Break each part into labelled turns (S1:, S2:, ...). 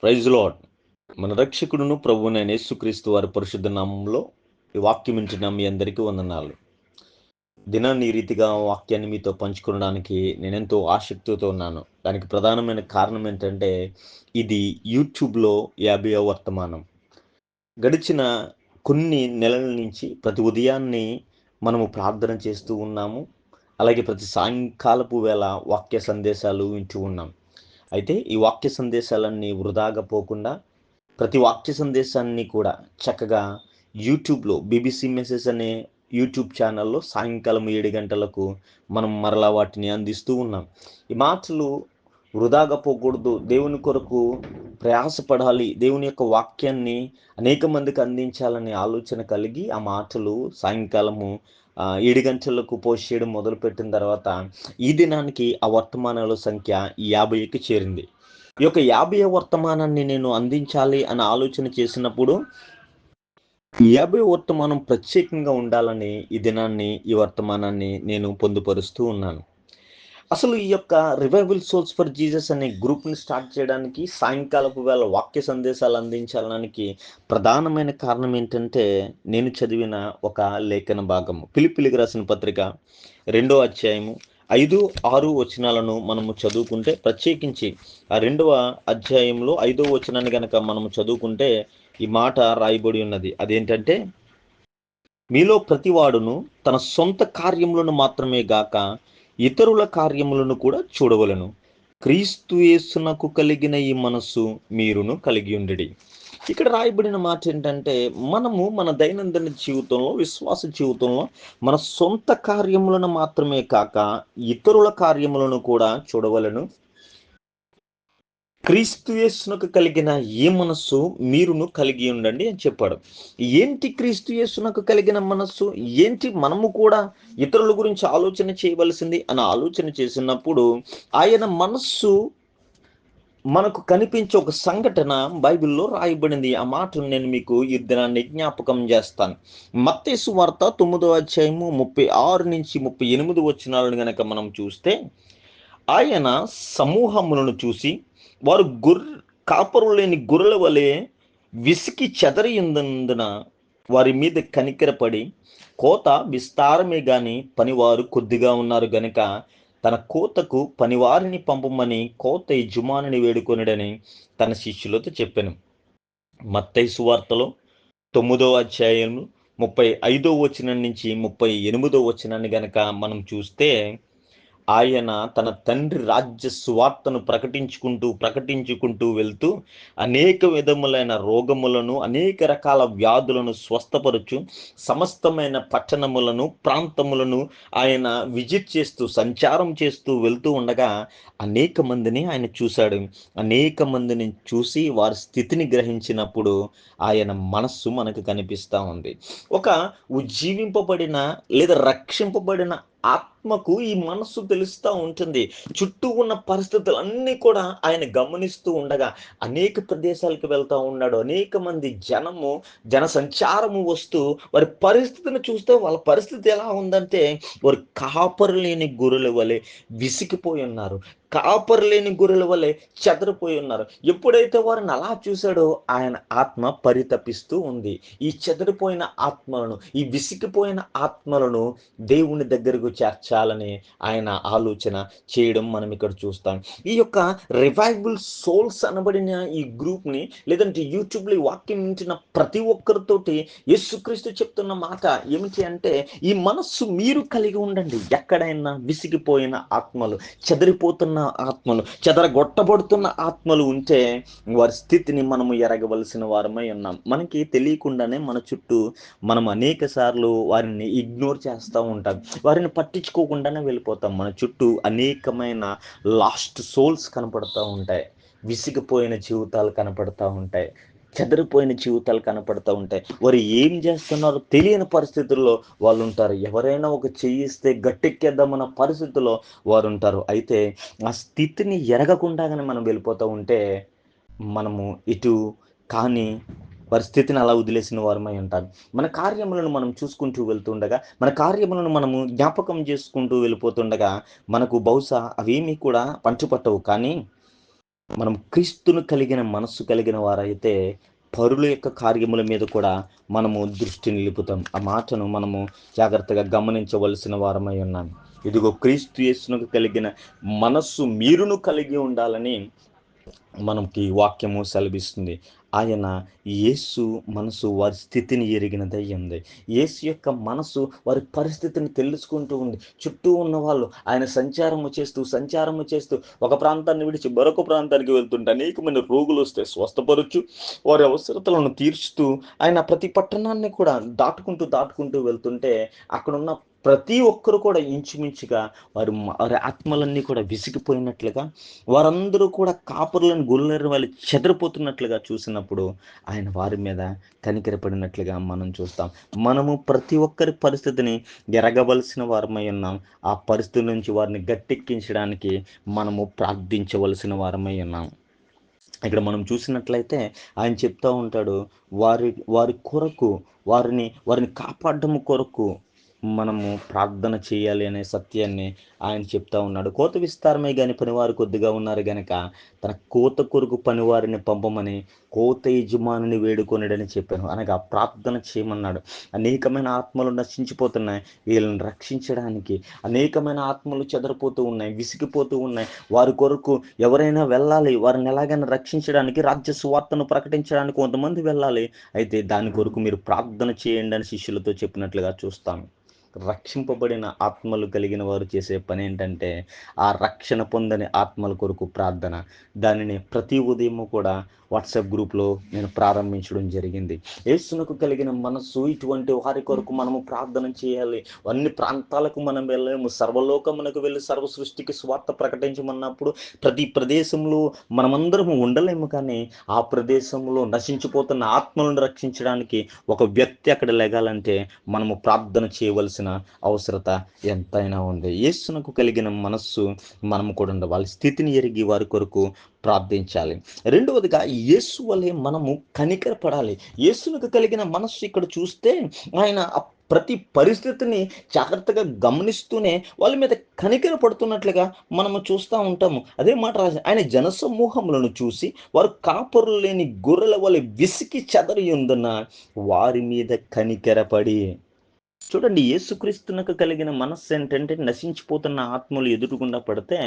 S1: Praise lord. మన రక్షకుడును ప్రభువునైన యేసుక్రీస్తు వారి పరిశుద్ధ నామంలో ఈ వాక్యం వింటున్న మీ అందరికీ వందనాలు. దినాన్ని ఈ రీతిగా వాక్యాన్ని మీతో పంచుకోవడానికి నేనెంతో ఆసక్తితో ఉన్నాను. దానికి ప్రధానమైన కారణం ఏంటంటే, ఇది యూట్యూబ్లో 50వ వర్తమానం. గడిచిన కొన్ని నెలల నుంచి ప్రతి ఉదయాన్నే మనము ప్రార్థన చేస్తూ ఉన్నాము. అలాగే ప్రతి సాయంకాలపు వేళ వాక్య సందేశాలు వింటూ ఉన్నాం. అయితే ఈ వాక్య సందేశాలన్నీ వృధాగా పోకుండా ప్రతి వాక్య సందేశాన్ని కూడా చక్కగా యూట్యూబ్లో బీబీసీ మెసేజ్ అనే యూట్యూబ్ ఛానల్లో సాయంకాలం 7 గంటలకు మనం మరలా వాటిని అందిస్తూ ఉన్నాం. ఈ మాటలు వృధాగా పోకూడదు, దేవుని కొరకు ప్రయాసపడాలి, దేవుని యొక్క వాక్యాన్ని అనేక మందికి అందించాలనే ఆలోచన కలిగి ఆ మాటలు సాయంకాలము 7 గంటలకు పోస్ట్ చేయడం మొదలుపెట్టిన తర్వాత ఈ దినానికి ఆ వర్తమానాల సంఖ్య 50కి చేరింది. ఈ యొక్క 50వ వర్తమానాన్ని నేను అందించాలి అని ఆలోచన చేసినప్పుడు 50వ వర్తమానం ప్రత్యేకంగా ఉండాలని ఈ వర్తమానాన్ని నేను పొందుపరుస్తూ ఉన్నాను. అసలు ఈ యొక్క రివైవల్ సోల్స్ ఫర్ జీసస్ అనే గ్రూప్ని స్టార్ట్ చేయడానికి, సాయంకాలపు వేళ వాక్య సందేశాలు అందించడానికి ప్రధానమైన కారణం ఏంటంటే, నేను చదివిన ఒక లేఖన భాగము. ఫిలిప్పీయులకు రాసిన పత్రిక 2వ అధ్యాయము 5, 6 వచనాలను మనము చదువుకుంటే, ప్రత్యేకించి ఆ 2వ అధ్యాయంలో 5వ వచనాన్ని గనక మనము చదువుకుంటే ఈ మాట రాయబడి ఉన్నది. అదేంటంటే, మీలో ప్రతివాడును తన సొంత కార్యములను మాత్రమే గాక ఇతరుల కార్యములను కూడా చూడవలెను. క్రీస్తు యేసునకు కలిగిన ఈ మనస్సు మీరును కలిగి ఉండుడి. ఇక్కడ రాయబడిన మాట ఏంటంటే, మనము మన దైనందిన జీవితంలో, విశ్వాస జీవితంలో మన సొంత కార్యములను మాత్రమే కాక ఇతరుల కార్యములను కూడా చూడవలెను. క్రీస్తు యేసునకు కలిగిన ఈ మనస్సు మీరును కలిగి ఉండండి అని చెప్పాడు. ఏంటి క్రీస్తు యేసునకు కలిగిన మనస్సు? ఏంటి మనము కూడా ఇతరుల గురించి ఆలోచన చేయవలసింది అని ఆలోచన చేసినప్పుడు ఆయన మనస్సు మనకు కనిపించే ఒక సంఘటన బైబిల్లో రాయబడింది. ఆ మాటను నేను మీకు ఈ దినాన్ని జ్ఞాపకం చేస్తాను. మత్తయి సువార్త 9వ అధ్యాయము 36 నుంచి 38 వచనాలను గనక మనం చూస్తే, ఆయన సమూహములను చూసి వారు కాపరు లేని గొర్రెల వలె విసికి చెదరియున్నందున వారి మీద కనికరపడి, కోత విస్తారమే గాని పనివారు కొద్దిగా ఉన్నారు గనుక తన కోతకు పనివారిని పంపమని కోత యజమానిని వేడుకొనుడని తన శిష్యులతో చెప్పెను. మత్తయి సువార్తలో 9వ అధ్యాయం 35వ వచనం నుంచి 38వ వచనాన్ని గనక మనం చూస్తే, ఆయన తన తండ్రి రాజ్య సువార్తను ప్రకటించుకుంటూ వెళ్తూ అనేక విధములైన రోగములను, అనేక రకాల వ్యాధులను స్వస్థపరచు సమస్తమైన పట్టణములను, ప్రాంతములను ఆయన విజిట్ చేస్తూ, సంచారం చేస్తూ వెళ్తూ ఉండగా అనేక మందిని ఆయన చూశాడు. అనేక మందిని చూసి వారి స్థితిని గ్రహించినప్పుడు ఆయన మనస్సు మనకు కనిపిస్తూ ఉంది. ఒక ఉజ్జీవింపబడిన లేదా రక్షింపబడిన ఆత్మకు ఈ మనస్సు తెలుస్తూ ఉంటుంది. చుట్టూ ఉన్న పరిస్థితులన్నీ కూడా ఆయన గమనిస్తూ ఉండగా అనేక ప్రదేశాలకు వెళ్తూ ఉన్నాడు. అనేక మంది జన సంచారము వస్తూ వారి పరిస్థితిని చూస్తే వాళ్ళ పరిస్థితి ఎలా ఉందంటే, వారు కాపరు లేని గొర్రెల వలె విసిగిపోయి ఉన్నారు. కాపరు లేని గొర్రెల వలె చెదరిపోయి ఉన్నారు. ఎప్పుడైతే వారిని అలా చూశాడో ఆయన ఆత్మ పరితపిస్తూ ఉంది. ఈ చెదరిపోయిన ఆత్మలను, ఈ విసిగిపోయిన ఆత్మలను దేవుని దగ్గరకు చేర్చాలని ఆయన ఆలోచన చేయడం మనం ఇక్కడ చూస్తాం. ఈ యొక్క రివైవల్ సోల్స్ అనబడిన ఈ గ్రూప్ని, లేదంటే యూట్యూబ్లో ఈ వాక్యం వింటున్న ప్రతి ఒక్కరితోటి యేసుక్రీస్తు చెప్తున్న మాట ఏమిటి అంటే, ఈ మనస్సు మీరు కలిగి ఉండండి. ఎక్కడైనా విసిగిపోయిన ఆత్మలు, చెదిరిపోతున్న ఆత్మలు, చెదరగొట్టబడుతున్న ఆత్మలు ఉంటే వారి స్థితిని మనము ఎరగవలసిన వారమై ఉన్నాం. మనకి తెలియకుండానే మన చుట్టూ మనం అనేక సార్లు వారిని ఇగ్నోర్ చేస్తూ ఉంటాం, వారిని పట్టించుకోకుండానే వెళ్ళిపోతాం. మన చుట్టూ అనేకమైన లాస్ట్ సోల్స్ కనపడుతూ ఉంటాయి, విసిగిపోయిన జీవితాలు కనపడుతూ ఉంటాయి, చెదిరిపోయిన జీవితాలు కనపడుతూ ఉంటాయి. వారు ఏం చేస్తున్నారో తెలియని పరిస్థితుల్లో వాళ్ళు ఉంటారు. ఎవరైనా ఒక చెయ్యిస్తే గట్టెక్కేద్దామన్న పరిస్థితుల్లో వారు ఉంటారు. అయితే ఆ స్థితిని ఎరగకుండానే మనం వెళ్ళిపోతూ ఉంటే మనము ఇటు కానీ పరిస్థితిని అలా వదిలేసిన వారమై ఉంటాం. మన కార్యములను మనం చూసుకుంటూ వెళ్తుండగా, మన కార్యములను మనము జ్ఞాపకం చేసుకుంటూ వెళ్ళిపోతుండగా మనకు బహుశా అవేమీ కూడా పంచుపట్టవు. కానీ మనం క్రీస్తును కలిగిన మనస్సు కలిగిన వారైతే పరుల యొక్క కార్యముల మీద కూడా మనము దృష్టి నిలుపుతాం. ఆ మాటను మనము జాగ్రత్తగా గమనించవలసిన వారమై ఉన్నాం. ఇదిగో క్రీస్తు యేసునకు కలిగిన మనస్సు మీరును కలిగి ఉండాలని మనకి వాక్యము సెలవిస్తుంది. ఆయన యేసు మనసు వారి స్థితిని ఎరిగినదై ఉంది. యేసు యొక్క మనసు వారి పరిస్థితిని తెలుసుకుంటూ ఉంది. చుట్టూ ఉన్న వాళ్ళు ఆయన సంచారము చేస్తూ ఒక ప్రాంతాన్ని విడిచి మరొక ప్రాంతానికి వెళ్తుంటే అనేకమైన రోగులు వస్తే స్వస్థపరచు, వారి అవసరతలను తీర్చుతూ ఆయన ప్రతి పట్టణాన్ని కూడా దాటుకుంటూ వెళ్తుంటే అక్కడున్న ప్రతి ఒక్కరు కూడా ఇంచుమించుగా వారి ఆత్మలన్నీ కూడా విసిగిపోయినట్లుగా, వారందరూ కూడా కాపరులను గొర్రెల వలె చెదరిపోతున్నట్లుగా చూసినప్పుడు ఆయన వారి మీద కనికరపడినట్లుగా మనం చూస్తాం. మనము ప్రతి ఒక్కరి పరిస్థితిని ఎరగవలసిన వారమై ఉన్నాం. ఆ పరిస్థితి నుంచి వారిని గట్టెక్కించడానికి మనము ప్రార్థించవలసిన వారమై ఉన్నాం. ఇక్కడ మనం చూసినట్లయితే ఆయన చెప్తా ఉంటాడు, వారి వారి కొరకు వారిని కాపాడడం కొరకు మనము ప్రార్థన చేయాలి అనే సత్యాన్ని ఆయన చెప్తా ఉన్నాడు. కోత విస్తారమే కానీ పనివారు కొద్దిగా ఉన్నారు గనక తన కోత కొరకు పనివారిని పంపమని కోత యజమానిని వేడుకొనడని చెప్పాను. అనగా ప్రార్థన చేయమన్నాడు. అనేకమైన ఆత్మలు నశించిపోతున్నాయి. వీళ్ళని రక్షించడానికి అనేకమైన ఆత్మలు చెదరిపోతూ ఉన్నాయి, విసిగిపోతూ ఉన్నాయి. వారి కొరకు ఎవరైనా వెళ్ళాలి, వారిని ఎలాగైనా రక్షించడానికి, రాజ్య సువార్తను ప్రకటించడానికి కొంతమంది వెళ్ళాలి. అయితే దాని కొరకు మీరు ప్రార్థన చేయండి అని శిష్యులతో చెప్పినట్లుగా చూస్తాం. రక్షింపబడిన ఆత్మలు కలిగిన వారు చేసే పని ఏంటంటే ఆ రక్షణ పొందని ఆత్మల కొరకు ప్రార్థన. దానిని ప్రతి ఉదయము కూడా వాట్సాప్ గ్రూప్లో నేను ప్రారంభించడం జరిగింది. యేసునకు కలిగిన మనస్సు ఇటువంటి వారి కొరకు మనము ప్రార్థన చేయాలి. అన్ని ప్రాంతాలకు మనం వెళ్ళలేము. సర్వలోకమునకు వెళ్ళి సర్వ సృష్టికి స్వార్థ ప్రకటించమన్నప్పుడు ప్రతి ప్రదేశంలో మనమందరము ఉండలేము. కానీ ఆ ప్రదేశంలో నశించిపోతున్న ఆత్మలను రక్షించడానికి ఒక వ్యక్తి అక్కడ లెగాలంటే మనము ప్రార్థన చేయవలసిన అవసరత ఎంతైనా ఉంది. యేసునకు కలిగిన మనస్సు మనము కూడా ఉండాలి. వాళ్ళ స్థితిని ఎరిగి వారి కొరకు ప్రార్థించాలి. రెండవదిగా యేసు వలె మనము కనికరపడాలి. యేసునకు కలిగిన మనస్సు ఇక్కడ చూస్తే ఆయన ప్రతి పరిస్థితిని జాగ్రత్తగా గమనిస్తూనే వాళ్ళ మీద కనికర పడుతున్నట్లుగా మనము చూస్తూ ఉంటాము. అదే మాట రాసి ఆయన జనసమూహములను చూసి వారు కాపరులు లేని గొర్రెల వలె విసికి చెదరి ఉందన్న వారి మీద కనికరపడి. చూడండి, యేసుక్రీస్తునకు కలిగిన మనస్సు ఏంటంటే నశించిపోతున్న ఆత్మలు ఎదురుగుండా పడితే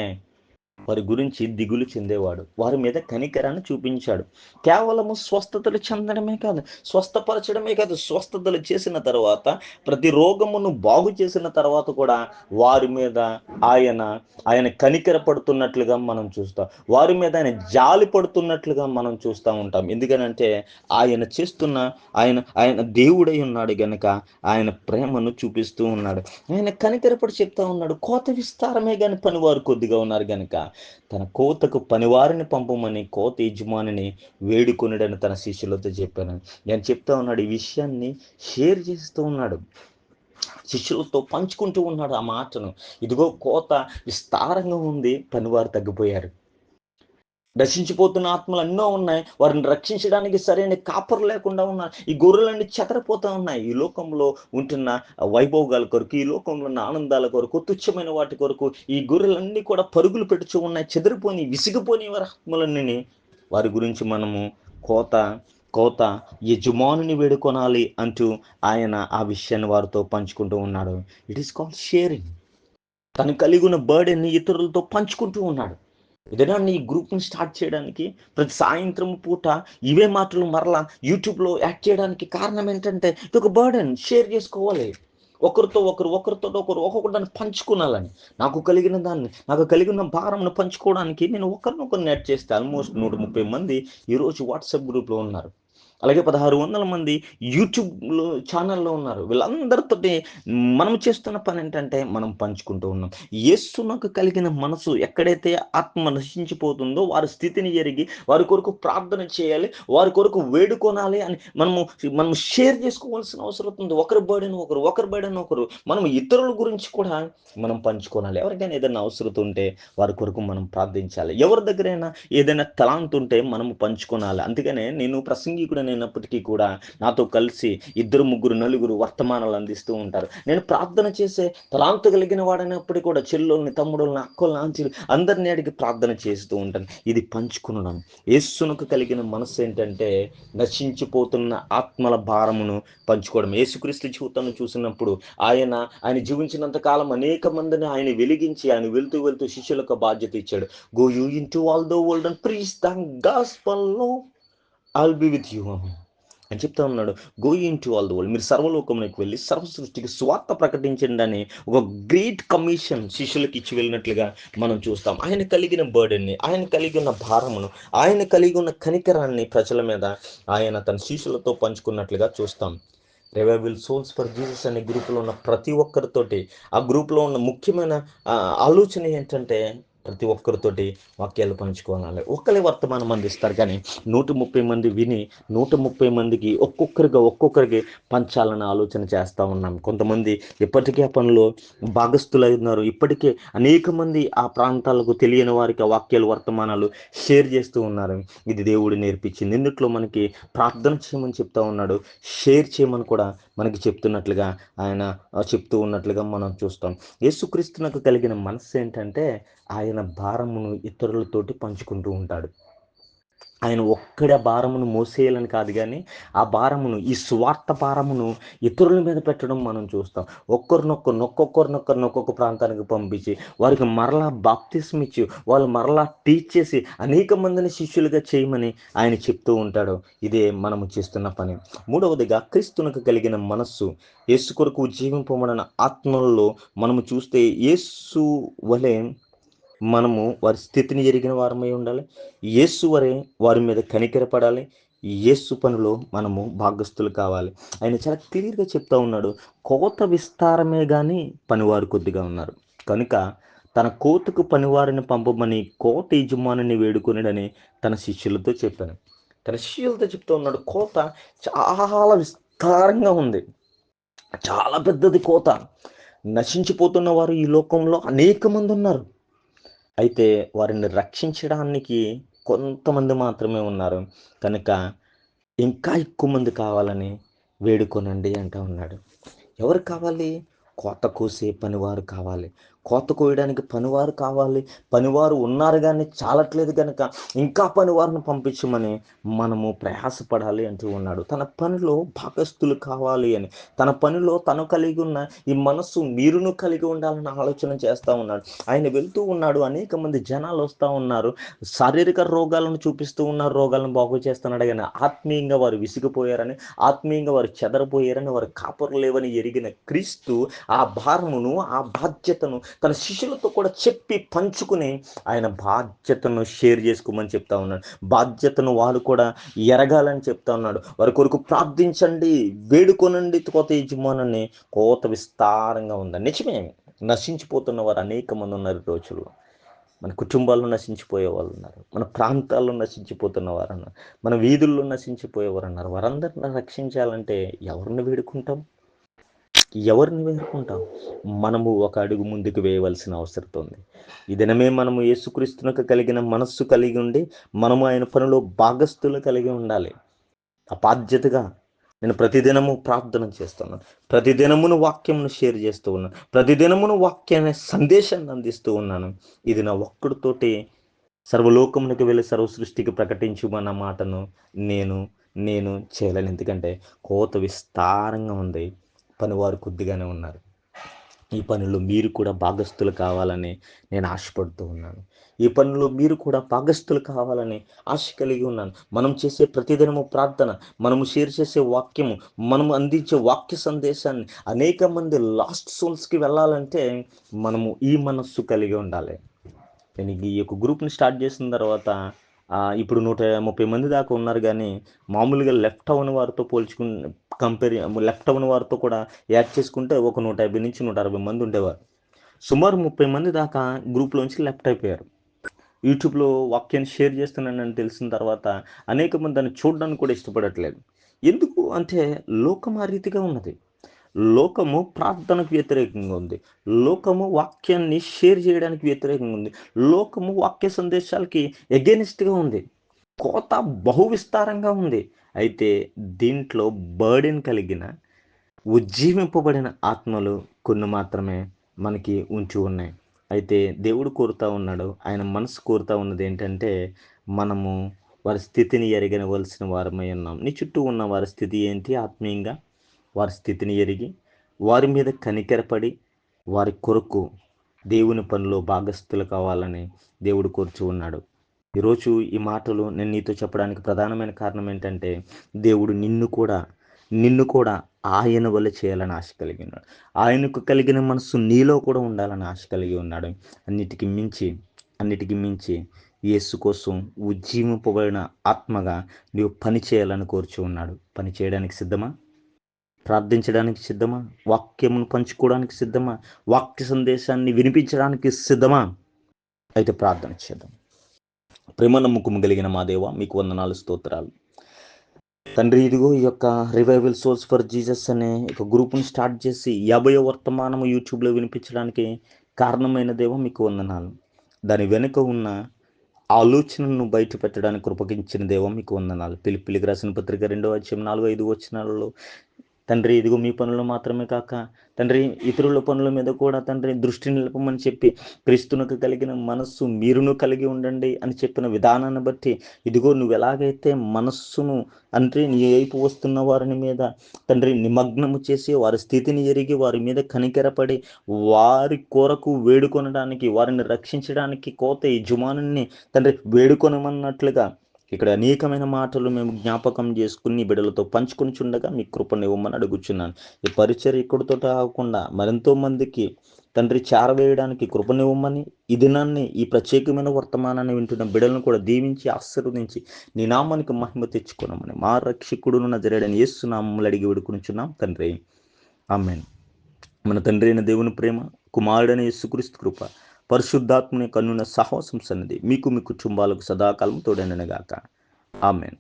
S1: వారి గురించి దిగులు చెందేవాడు. వారి మీద కనికరాన్ని చూపించాడు. కేవలము స్వస్థతలు చెందడమే కాదు, స్వస్థపరచడమే కాదు, స్వస్థతలు చేసిన తర్వాత ప్రతి రోగమును బాగు చేసిన తర్వాత కూడా వారి మీద ఆయన ఆయన కనికర పడుతున్నట్లుగా మనం చూస్తాం. వారి మీద ఆయన జాలి పడుతున్నట్లుగా మనం చూస్తూ ఉంటాం. ఎందుకనంటే ఆయన చేస్తున్న ఆయన ఆయన దేవుడై ఉన్నాడు గనక ఆయన ప్రేమను చూపిస్తూ ఉన్నాడు. ఆయన కనికరపడి చెప్తా ఉన్నాడు, కోత విస్తారమే కానీ పనివారు కొద్దిగా ఉన్నారు గనక తన కోతకు పనివారిని పంపమని కోత యజమానిని వేడుకొనుడని తన శిష్యులతో చెప్పాను. నేను చెప్తా ఉన్నాడు, ఈ విషయాన్ని షేర్ చేస్తూ ఉన్నాడు, శిష్యులతో పంచుకుంటూ ఉన్నాడు ఆ మాటను. ఇదిగో కోత విస్తారంగా ఉంది, పనివారు తగ్గిపోయారు. నశించిపోతున్న ఆత్మలు ఎన్నో ఉన్నాయి, వారిని రక్షించడానికి సరైన కాపరు లేకుండా ఉన్నారు. ఈ గొర్రెలన్నీ చెదరిపోతూ ఉన్నాయి. ఈ లోకంలో ఉంటున్న వైభోగాల కొరకు, ఈ లోకంలో ఉన్న ఆనందాల కొరకు, తుచ్చమైన వాటి కొరకు ఈ గొర్రెలన్నీ కూడా పరుగులు పెడుచు ఉన్నాయి. చెదిరిపోని విసిగిపోని వారి ఆత్మలన్నీ. వారి గురించి మనము కోత కోత యజమానుని వేడుకొనాలి అంటూ ఆయన ఆ విషయాన్ని వారితో పంచుకుంటూ ఉన్నాడు. It is called sharing. తను కలిగి ఉన్న బర్డెన్ని ఇతరులతో పంచుకుంటూ ఉన్నాడు. ఏదైనా నీ గ్రూప్ని స్టార్ట్ చేయడానికి ప్రతి సాయంత్రం పూట ఇవే మాటలు మరలా యూట్యూబ్లో యాడ్ చేయడానికి కారణం ఏంటంటే ఇది ఒక బర్డెన్, షేర్ చేసుకోవాలి. ఒకరితో ఒకరు ఒక్కొక్కరు దాన్ని పంచుకోనాలని. నాకు కలిగిన భారంను పంచుకోవడానికి నేను ఒకరినొకరిని యాడ్ చేస్తే ఆల్మోస్ట్ 130 మంది ఈరోజు వాట్సాప్ గ్రూప్లో ఉన్నారు. అలాగే 1600 మంది యూట్యూబ్లో ఛానల్లో ఉన్నారు. వీళ్ళందరితో మనం చేస్తున్న పని ఏంటంటే మనం పంచుకుంటూ ఉన్నాం. యేసునకు కలిగిన మనసు ఎక్కడైతే ఆత్మ నశించిపోతుందో వారి స్థితిని ఎరిగి వారి కొరకు ప్రార్థన చేయాలి, వారి కొరకు వేడుకొనాలి అని మనము షేర్ చేసుకోవాల్సిన అవసరం ఉంది. ఒకరి బర్డెన్ ఒకరు మనం ఇతరుల గురించి కూడా మనం పంచుకోవాలి. ఎవరికైనా ఏదైనా అవసరం ఉంటే వారి కొరకు మనం ప్రార్థించాలి. ఎవరి దగ్గరైనా ఏదైనా తలాంత్ ఉంటే మనము పంచుకోనాలి. అందుకనే నేను ప్రసంగికుడు అయినప్పటికీ కూడా నాతో కలిసి 2, 3, 4 వర్తమానాలు అందిస్తూ ఉంటారు. నేను ప్రార్థన చేసే తలాంతు కలిగిన వాడైనప్పటికీ కూడా చెల్లుల్ని, తమ్ముడుల్ని, అక్కల్ని, ఆంటీలు అందరినీ అడిగి ప్రార్థన చేస్తూ ఉంటాను. ఇది పంచుకునడం. యేసునకు కలిగిన మనస్సు ఏంటంటే నశించిపోతున్న ఆత్మల భారమును పంచుకోవడం. యేసుక్రీస్తు జీవితాన్ని చూసినప్పుడు ఆయన జీవించినంత కాలం అనేక మందిని ఆయన వెలిగించి ఆయన వెళ్తూ వెళ్తూ శిష్యులకు బాధ్యత ఇచ్చాడు. Go you in to all the world and preach the gospel, I'll be with you అని చెప్తా ఉన్నాడు. Go in to all the world, మీరు సర్వలోకంలోకి వెళ్ళి సర్వ సృష్టికి స్వార్థ ప్రకటించండి అని ఒక గ్రేట్ కమిషన్ శిష్యులకు ఇచ్చి వెళ్ళినట్లుగా మనం చూస్తాం. ఆయన కలిగిన బర్డెన్ని, ఆయన కలిగి ఉన్న భారమును, ఆయన కలిగి ఉన్న కనికరాన్ని ప్రజల మీద ఆయన తన శిష్యులతో పంచుకున్నట్లుగా చూస్తాం. రివైవల్ సోల్స్ ఫర్ జీసస్ అనే గ్రూప్లో ఉన్న ప్రతి ఒక్కరితోటి, ఆ గ్రూప్లో ఉన్న ముఖ్యమైన ఆలోచన ఏంటంటే ప్రతి ఒక్కరితోటి వాక్యాలు పంచుకోవాలి. ఒకరి వర్తమానం అందిస్తారు, కానీ 130 మంది విని 130 మందికి ఒక్కొక్కరికి పంచాలని ఆలోచన చేస్తూ ఉన్నాం. కొంతమంది ఇప్పటికే ఆ పనిలో భాగస్థులైనారు. ఇప్పటికే అనేక మంది ఆ ప్రాంతాలకు తెలియని వారికి ఆ వాక్యాలు, వర్తమానాలు షేర్ చేస్తూ ఉన్నారు. ఇది దేవుడు నేర్పించింది. ఇందుట్లో మనకి ప్రార్థన చేయమని చెప్తా ఉన్నాడు, షేర్ చేయమని కూడా మనకి చెప్తున్నట్లుగా ఆయన చెప్తూ ఉన్నట్లుగా మనం చూస్తాం. యేసుక్రీస్తునకు కలిగిన మనస్సు ఏంటంటే ఆయన భారమును ఇతరులతోటి పంచుకుంటూ ఉంటాడు. ఆయన ఒక్కడే భారమును మోసేయాలని కాదు, కానీ ఆ భారమును, ఈ స్వార్థ భారమును ఇతరుల మీద పెట్టడం మనం చూస్తాం. ఒక్కొక్క ప్రాంతానికి పంపించి వారికి మరలా బాప్తిస్మ ఇచ్చి వాళ్ళు మరలా టీచ్ చేసి అనేక మందిని శిష్యులుగా చేయమని ఆయన చెప్తూ ఉంటాడు. ఇదే మనము చేస్తున్న పని. మూడవదిగా క్రీస్తునకు కలిగిన మనస్సు. యేసు కొరకు జీవింపబడిన ఆత్మలలో మనము చూస్తే యేసు వలె మనము వారి స్థితిని ఎరిగిన వారమై ఉండాలి. యేసు వరే వారి మీద కనికరపడాలి. యేసు పనిలో మనము భాగస్థులు కావాలి. ఆయన చాలా క్లియర్గా చెప్తా ఉన్నాడు, కోత విస్తారమే కానీ పనివారు కొద్దిగా ఉన్నారు కనుక తన కోతకు పనివారిని పంపమని కోత యజమానిని వేడుకొనిడని తన శిష్యులతో చెప్పాను. తన శిష్యులతో చెప్తూ ఉన్నాడు, కోత చాలా విస్తారంగా ఉంది, చాలా పెద్దది కోత. నశించిపోతున్న వారు ఈ లోకంలో అనేక మంది ఉన్నారు. అయితే వారిని రక్షించడానికి కొంతమంది మాత్రమే ఉన్నారు కనుక ఇంకా ఎక్కువ మంది కావాలని వేడుకొనండి అంటూ ఉన్నాడు. ఎవరు కావాలి? కోత కోసే పనివారు కావాలి. కోత కోయడానికి పనివారు కావాలి. పనివారు ఉన్నారు కానీ చాలట్లేదు కనుక ఇంకా పనివారిని పంపించమని మనము ప్రయాసపడాలి అంటూ ఉన్నాడు. తన పనిలో భాగస్థులు కావాలి అని, తన పనిలో తను కలిగి ఉన్న ఈ మనస్సు మీరును కలిగి ఉండాలని ఆలోచన చేస్తూ ఉన్నాడు. ఆయన వెళ్తూ ఉన్నాడు, అనేక మంది జనాలు వస్తూ ఉన్నారు, శారీరక రోగాలను చూపిస్తూ ఉన్నారు, రోగాలను బాగు చేస్తున్నాడు, కానీ ఆత్మీయంగా వారు విసిగిపోయారని, ఆత్మీయంగా వారు చెదరపోయారని, వారు కాపురం లేవని ఎరిగిన క్రీస్తు ఆ భారమును, ఆ బాధ్యతను తన శిష్యులతో కూడా చెప్పి పంచుకుని ఆయన బాధ్యతను షేర్ చేసుకోమని చెప్తా ఉన్నాడు. బాధ్యతను వారు కూడా ఎరగాలని చెప్తా ఉన్నాడు. వారి కొరకు ప్రార్థించండి, వేడుకొనండి. కోత యజమానుని కోత విస్తారంగా ఉందని. నిజమే, నశించిపోతున్న వారు అనేక మంది ఉన్నారు. రోజులు మన కుటుంబాల్లో నశించిపోయే వాళ్ళు ఉన్నారు, మన ప్రాంతాల్లో నశించిపోతున్న వారు ఉన్నారు, మన వీధుల్లో నశించిపోయేవారు ఉన్నారు. వారందరిని రక్షించాలంటే ఎవరిని వేడుకుంటాం? మనము ఒక అడుగు ముందుకు వేయవలసిన అవసరం ఉంది. ఈ దినమే మనము యేసుక్రీస్తునకు కలిగిన మనస్సు కలిగి ఉండి మనము ఆయన పనిలో భాగస్థులు కలిగి ఉండాలి. ఆ బాధ్యతగా నేను ప్రతిదినము ప్రార్థన చేస్తున్నాను, ప్రతిదినమును వాక్యమును షేర్ చేస్తూ ఉన్నాను, ప్రతిదినమును వాక్యాన్ని సందేశాన్ని అందిస్తూ ఉన్నాను. ఇది నా ఒక్కడితోటి సర్వలోకమునికి వెళ్ళి సర్వ సృష్టికి ప్రకటించుమన్న మాటను నేను చేయలేను. ఎందుకంటే కోత విస్తారంగా ఉంది, పనివారు కొద్దిగానే ఉన్నారు. ఈ పనిలో మీరు కూడా భాగస్థులు కావాలని నేను ఆశపడుతూ ఉన్నాను. ఈ పనిలో మీరు కూడా భాగస్థులు కావాలని ఆశ కలిగి ఉన్నాను. మనం చేసే ప్రతిదినము ప్రార్థన, మనము షేర్ చేసే వాక్యము, మనము అందించే వాక్య సందేశాన్ని అనేక మంది లాస్ట్ సోల్స్కి వెళ్ళాలంటే మనము ఈ మనస్సు కలిగి ఉండాలి. నేను ఈ యొక్క గ్రూప్ని స్టార్ట్ చేసిన తర్వాత ఇప్పుడు 130 మంది దాకా ఉన్నారు, కానీ మామూలుగా లెఫ్ట్ అవని వారితో లెఫ్ట్ అవని వారితో కూడా యాడ్ చేసుకుంటే ఒక 150 నుంచి 160 మంది ఉండేవారు. సుమారు 30 మంది దాకా గ్రూప్లోంచి లెఫ్ట్ అయిపోయారు. యూట్యూబ్లో వాక్యాన్ని షేర్ చేస్తున్నానని తెలిసిన తర్వాత అనేక మంది దాన్ని చూడడానికి కూడా ఇష్టపడట్లేదు. ఎందుకు అంటే లోకం ఆ రీతిగా ఉన్నది. లోకము ప్రార్థనకు వ్యతిరేకంగా ఉంది, లోకము వాక్యాన్ని షేర్ చేయడానికి వ్యతిరేకంగా ఉంది, లోకము వాక్య సందేశాలకి ఎగెనిస్ట్గా ఉంది. కోత బహు విస్తారంగా ఉంది. అయితే దీంట్లో బర్డెన్ కలిగిన ఉజ్జీవింపబడిన ఆత్మలు కొన్ని మాత్రమే మనకి ఉంచి ఉన్నాయి. అయితే దేవుడు కోరుతా ఉన్నాడు, ఆయన మనసు కోరుతా ఉన్నది ఏంటంటే, మనము వారి స్థితిని ఎరగనవలసిన వారమై ఉన్నాం. నీ చుట్టూ ఉన్న వారి స్థితి ఏంటి ఆత్మీయంగా? వారి స్థితిని ఎరిగి, వారి మీద కనికరపడి, వారి కొరకు దేవుని పనిలో భాగస్థులు కావాలని దేవుడు కోరుచూ ఉన్నాడు. ఈరోజు ఈ మాటలు నేను నీతో చెప్పడానికి ప్రధానమైన కారణం ఏంటంటే, దేవుడు నిన్ను కూడా ఆయన వల్ల చేయాలని ఆశ కలిగి ఉన్నాడు. ఆయనకు కలిగిన మనసు నీలో కూడా ఉండాలని ఆశ కలిగి ఉన్నాడు. అన్నిటికి మించి యేసు కోసం ఉజ్జీవింపబడిన ఆత్మగా నీవు పని చేయాలని కోరుచూ ఉన్నాడు. పని చేయడానికి సిద్ధమా? ప్రార్థించడానికి సిద్ధమా? వాక్యమును పంచుకోవడానికి సిద్ధమా? వాక్య సందేశాన్ని వినిపించడానికి సిద్ధమా? అయితే ప్రార్థన చేద్దాం. ప్రేమ నమ్మకం కలిగిన మా దేవ, మీకు వందనాలు, స్తోత్రాలు. తండ్రి, ఇదిగో ఈ యొక్క రివైవల్ సోల్స్ ఫర్ జీసస్ అనే ఒక గ్రూప్ని స్టార్ట్ చేసి 50వ వర్తమానము యూట్యూబ్లో వినిపించడానికి కారణమైన దేవ, మీకు వందనాలు. దాని వెనుక ఉన్న ఆలోచనను బయట పెట్టడానికి కృపగించిన దేవ, మీకు వందనాలు. పిలిపిలికి రాసిన పత్రిక 2వ అధ్యాయం 4-5 వచనాలలో తండ్రి, ఇదిగో మీ పనులు మాత్రమే కాక తండ్రి, ఇతరుల పనుల మీద కూడా తండ్రి దృష్టి నిలపమని చెప్పి, క్రీస్తునకు కలిగిన మనస్సు మీరును కలిగి ఉండండి అని చెప్పిన విధానాన్ని బట్టి, ఇదిగో నువ్వు ఎలాగైతే మనస్సును తండ్రి నీ వైపు వస్తున్న వారిని మీద తండ్రి నిమగ్నము చేసి, వారి స్థితిని ఎరిగి, వారి మీద కనికెరపడి, వారి కొరకు వేడుకొనడానికి, వారిని రక్షించడానికి కోత యజమానుని తండ్రి వేడుకొనమన్నట్లుగా ఇక్కడ అనేకమైన మాటలు మేము జ్ఞాపకం చేసుకుని బిడ్డలతో పంచుకొని చుండగా మీ కృపను ఇవ్వమని అడుగుచున్నాను. ఈ పరిచర్య ఇక్కడితో కాకుండా మరెంతో మందికి తండ్రి చేరవేయడానికి కృపనివ్వమని, ఈ దినాన్ని ఈ ప్రత్యేకమైన వర్తమానాన్ని వింటున్న బిడ్డలను కూడా దీవించి ఆశీర్వదించి నీ నామానికి మహిమ తెచ్చుకోనమని మా రక్షకుడును నజరేయుడైన యేసు నామములో అడిగి వేడుకొనుచున్నాం తండ్రి, ఆమేన్. మన తండ్రి అయిన దేవుని ప్రేమ, కుమారుడైన యేసుక్రీస్తు కృప, పరిశుద్ధాత్మని కన్నున సహవాసం సన్నది మీకు మీ కుటుంబాలకు సదాకాలం తోడైనగాక. ఆమేన్.